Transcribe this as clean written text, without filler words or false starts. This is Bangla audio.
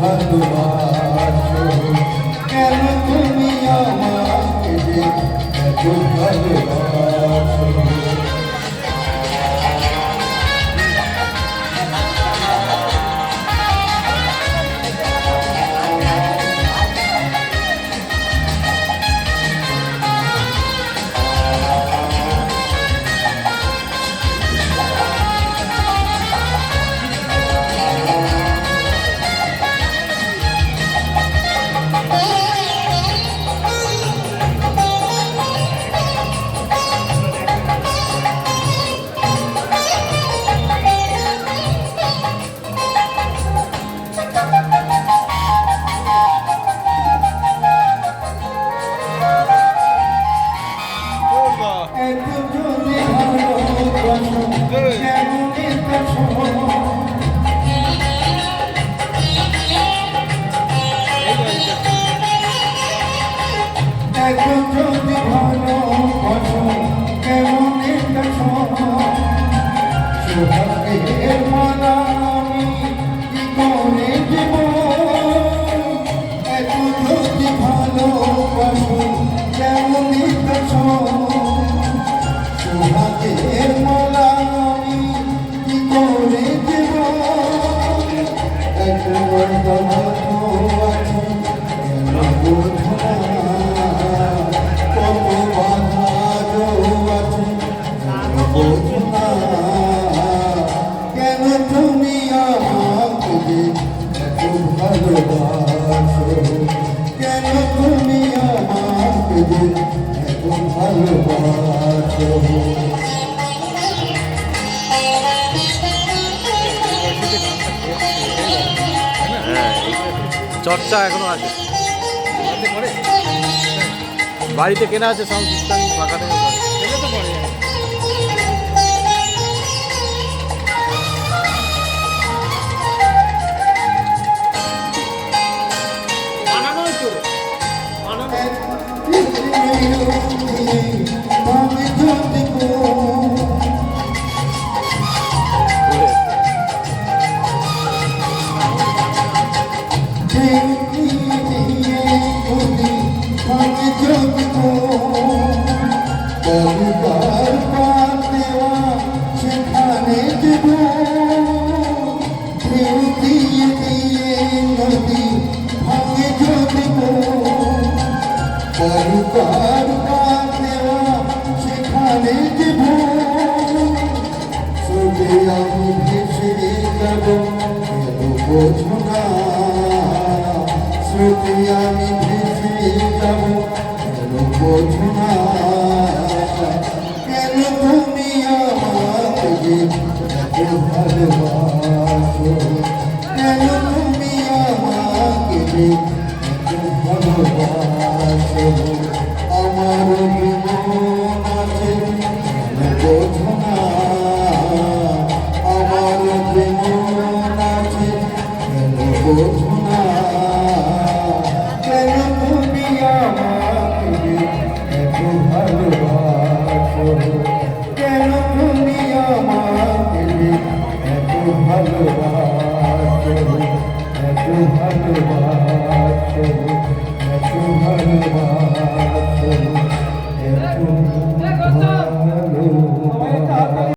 ভালোবাসো, কেন তুমি আমাকে যে এত ভালোবাসো। যদি ভালোবাসো কেমন একটা সৌভাগ্যের মালা আমি কি করে দেব, এত যদি ভালোবাসো কেমন একটা সৌভাগ্যের মালা আমি কি করে দেব, এত ভালোবাসো কেন তুমি আমাকে এত ভালোবাসো, কেন তুমি আমাকে এত ভালোবাসো। চর্চা এখনো আছে, বাড়িতে কেনা আছে সাউন্ড সিস্টেম ফাঁকা নেই তো পড়ে সেখানে দেব দিয়ে দিয়ে নদী ভাঙে যদি পরকার দেওয়া সেখানে দেব, শুধু আমি ভেসে যাব বোঝো না, শুধু আমি ভেসে যাব বোঝো না, কেন তুমি আমাকে এত ভালোবাসো, কেন তুমি আমাকে